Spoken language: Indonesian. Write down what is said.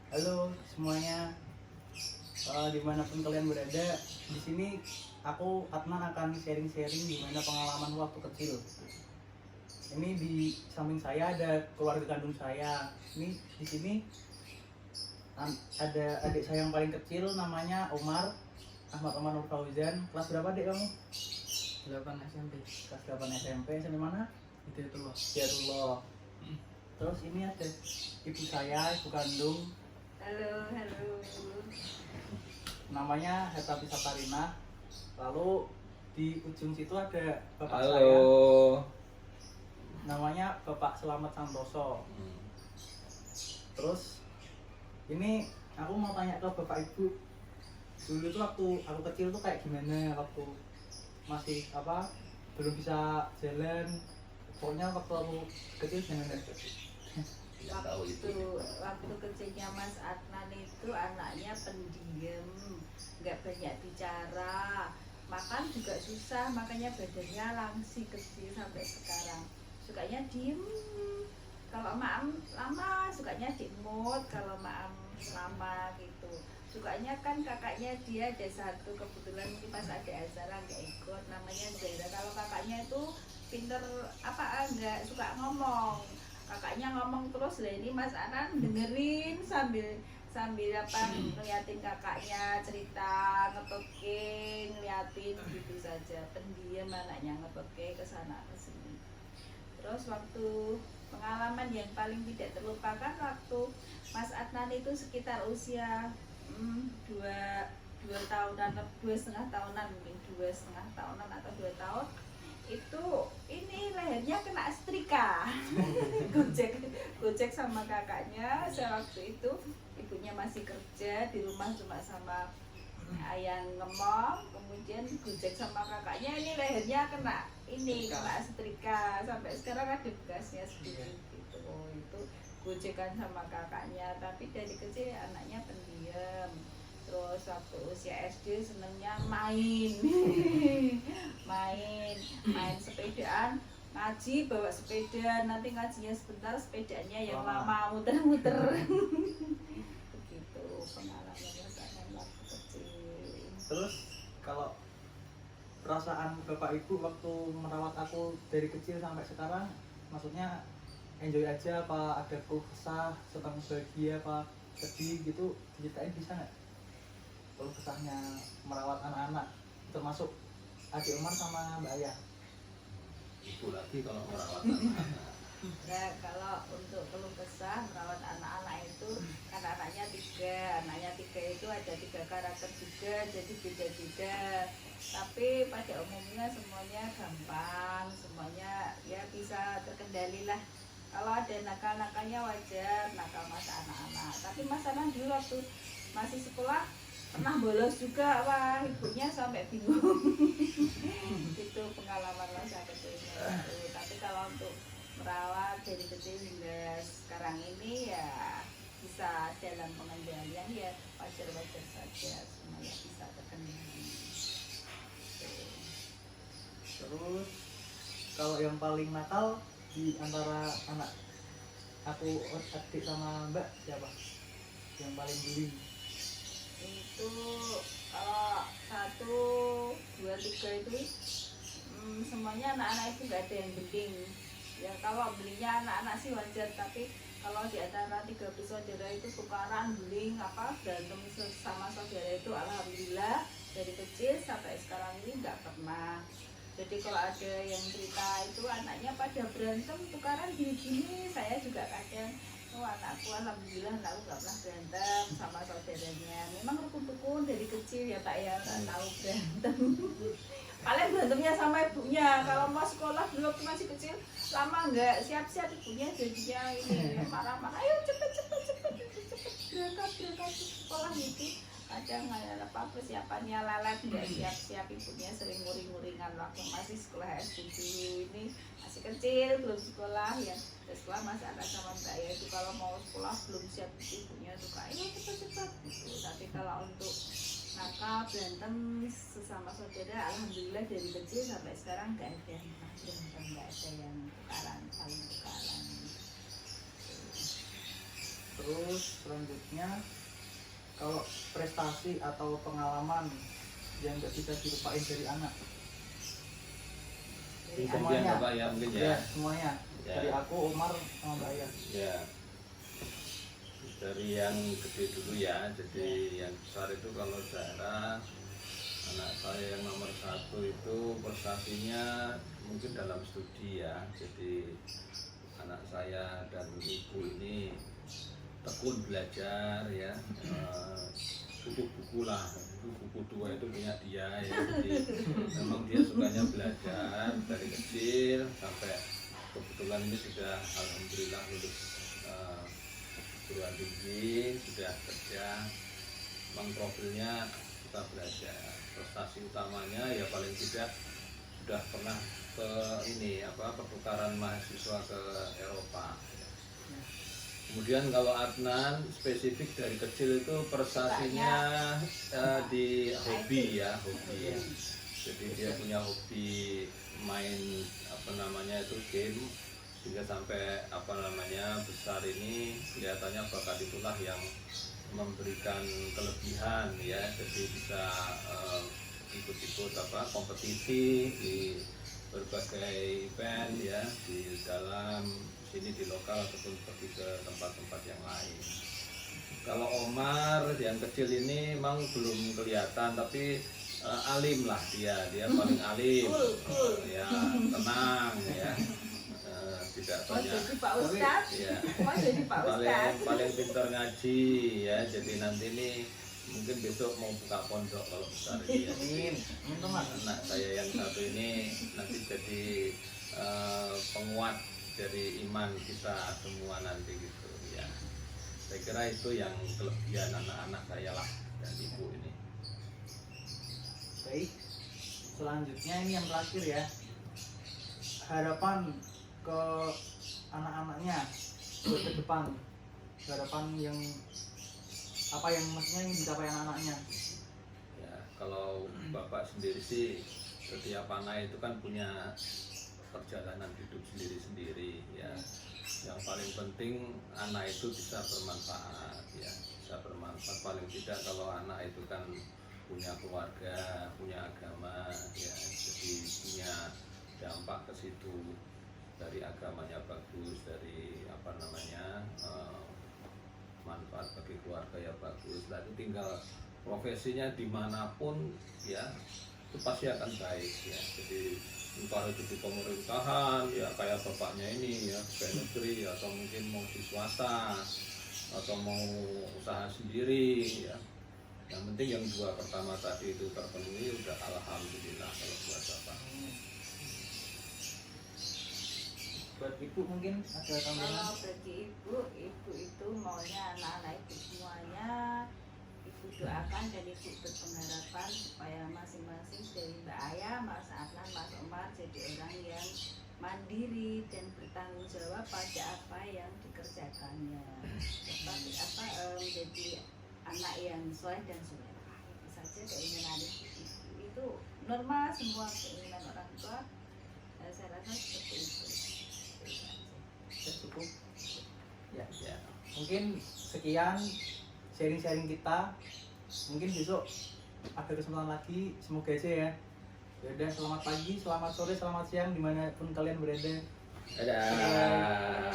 Halo semuanya, dimanapun kalian berada, di sini aku Adnan akan sharing-sharing gimana pengalaman waktu kecil. Ini di samping saya ada keluarga kandung saya. Ini di sini ada adik saya yang paling kecil, namanya Omar, Ahmad Omar Nur Fauzan. Kelas berapa adik kamu? 8 SMP. Kelas 8 SMP. SMP mana? Hidayatullah. Hidayatullah. Terus ini ada ibu saya, ibu kandung, Halo, halo. namanya Heta Saparina. Lalu di ujung situ ada bapak Halo. saya, namanya Bapak Selamat Santoso. Terus ini aku mau tanya ke bapak ibu, dulu tuh waktu aku kecil tuh kayak gimana, waktu masih belum bisa jalan, pokoknya waktu aku kecil gimana? Waktu kecilnya Mas Adnan itu anaknya pendiam, nggak banyak bicara, makan juga susah, makanya badannya langsing kecil sampai sekarang. Sukanya diem, kalau maam lama sukanya dimut, kalau maam lama gitu. Sukanya kan kakaknya dia ada satu, kebetulan mungkin pas ada acara nggak ikut, namanya Zaira. Kalau kakaknya itu pinter nggak suka ngomong, kakaknya ngomong terus lah, ini Mas Anan dengerin sambil ngeliatin kakaknya cerita, ngetokin, ngeliatin gitu saja, pendiam anaknya, ngetoke ke sana ke sini. Terus waktu pengalaman yang paling tidak terlupakan waktu Mas Adnan itu sekitar usia 2,5 tahunan mungkin 2,5 tahunan atau 2 tahun, itu ini lehernya kena setrika. gojek sama kakaknya. Saya waktu itu ibunya masih kerja di rumah cuma sama ayah ngemong, kemudian gojek sama kakaknya, ini lehernya kena setrika, sampai sekarang ada bekasnya sedikit gitu. Itu gojekan sama kakaknya, tapi dari kecil anaknya pendiam. Terus waktu usia SD senengnya main main sepedaan, ngaji bawa sepeda, nanti ngajinya sebentar, sepedanya yang lama muter-muter. Begitu pengalamannya saya waktu kecil. Terus kalau perasaan bapak ibu waktu merawat aku dari kecil sampai sekarang, maksudnya enjoy aja apa ada keluh kesah, senang bahagia apa sedih gitu, ceritain bisa nggak keluh kesahnya merawat anak-anak, termasuk adik Umar sama Mbak Ayah? Itu lagi kalau merawat anak-anak. Ya, kalau untuk keluh kesah merawat anak-anak itu kan anaknya tiga itu ada 3 karakter juga, jadi beda-beda. Tapi pada umumnya semuanya gampang, semuanya ya bisa terkendali lah. Kalau ada nakal-nakalnya wajar, nakal masa anak-anak. Tapi Mas Anan dulu waktu masih sekolah pernah bolos juga, wah ibunya sampai bingung. Itu pengalaman masa kecilnya. Tapi kalau untuk merawat dari kecil hingga sekarang ini ya bisa dalam pengendalian, ya wajar-wajar saja, semuanya bisa terkendali. Terus kalau yang paling nakal di antara anak aku, adik sama Mbak, siapa yang paling bully? Itu kalau 1, 2, 3 itu semuanya anak-anak itu nggak ada yang beling. Ya kalau belinya anak-anak sih wajar, tapi kalau di antara 3 bersaudara itu tukaran beling berantem sama saudara itu alhamdulillah dari kecil sampai sekarang ini nggak pernah. Jadi kalau ada yang cerita itu anaknya pada berantem tukaran gini-gini, saya juga kadang, oh anakku alhamdulillah anakku nggak pernah berantem sama saudaranya. Memang rukun-rukun dari kecil ya Pak ya, nggak tahu berantem. Paling berantemnya sama ibunya. Kalau mau sekolah dulu waktu masih kecil, lama nggak siap-siap, ibunya jadinya ini marah-marah, ayo cepet berangkat sekolah gitu. Kadang persiapannya lalat, nggak siap-siap, ibunya sering nguring-nguringan waktu masih sekolah SD dulu. Ini masih kecil belum sekolah ya, sekolah masih anak sama Mbak ya, itu kalau mau sekolah belum siap ibunya suka ayo cepet gitu. Tapi kalau untuk nakal berantem sesama saudara alhamdulillah dari kecil sampai sekarang nggak ada yang berantem, nggak ada yang saling tukaran. Terus selanjutnya kalau prestasi atau pengalaman yang nggak bisa dilupain dari anak. Dari Bisa anak. dia Bapak ya mungkin ya. Semuanya. Ya. Dari aku, Umar, sama Mbak Aya. Ya. Dari yang gede dulu ya. Jadi yang besar itu kalau daerah anak saya yang nomor 1 itu prestasinya mungkin dalam studi ya. Jadi anak saya dan ibu ini tekun belajar ya. Buku-buku lah, buku 2 itu punya dia ya. Jadi memang dia sukanya belajar dari kecil sampai kebetulan ini sudah alhamdulillah lulus perguruan tinggi, sudah kerja. Memang profilnya suka belajar. Prestasi utamanya ya paling tidak sudah pernah ke ini pertukaran mahasiswa ke Eropa. Kemudian kalau Adnan spesifik dari kecil itu prestasinya di hobi ya, hobi. Jadi dia punya hobi main itu game, sehingga sampai besar ini kelihatannya bakat itulah yang memberikan kelebihan ya. Jadi bisa ikut-ikut kompetisi di berbagai event ya, di dalam sini di lokal ataupun pergi ke tempat-tempat yang lain. Kalau Omar yang kecil ini memang belum kelihatan, tapi alim lah dia paling alim, ya tenang ya, tidak Mau banyak. jadi Pak Ustadz? Ya, Mau jadi Pak Ustadz? paling pintar ngaji ya. Jadi nanti ini mungkin besok mau buka pondok kalau besar ini ya. Amin teman. Anak saya yang satu ini nanti jadi penguat dari iman kita semua nanti gitu ya. Saya kira itu yang kelebihan anak-anak saya lah dan ibu ini. Baik, selanjutnya ini yang terakhir ya. Harapan ke anak-anaknya buat ke depan. Harapan yang apa yang maksudnya ingin dicapai anak-anaknya. Ya, kalau Bapak sendiri sih setiap anak itu kan punya perjalanan hidup sendiri-sendiri ya. Yang paling penting anak itu bisa bermanfaat ya, bisa bermanfaat. Paling tidak kalau anak itu kan punya keluarga, punya agama ya, jadi punya dampak ke situ. Dari agamanya bagus, dari manfaat bagi keluarga ya bagus. Lalu tinggal profesinya dimanapun ya itu pasti akan baik ya. Jadi entah itu di pemerintahan ya kayak bapaknya ini ya, pegawai negeri, atau mungkin mau di swasta atau mau usaha sendiri ya. Yang penting yang 2 pertama tadi itu terpenuhi udah alhamdulillah kalau buat bapak. Buat ibu mungkin ada tambahan. Kalau bagi ibu itu maunya anak-anak ibu semuanya ibu doakan dan ibu berpengharapan supaya masing-masing dari Mbak Aya, Mas Adnan, Mas Omar jadi orang yang mandiri dan bertanggung jawab pada apa yang dikerjakannya. Menjadi anak yang soleh dan solehah. Itu saja keinginan ibu. Itu normal semua keinginan orang tua. Saya rasa seperti itu. Cukup. Ya. Ya. Mungkin sekian sharing-sharing kita. Mungkin besok ada kesempatan lagi, semoga aja ya. Yaudah, selamat pagi, selamat sore, selamat siang dimanapun kalian berada. Dadah.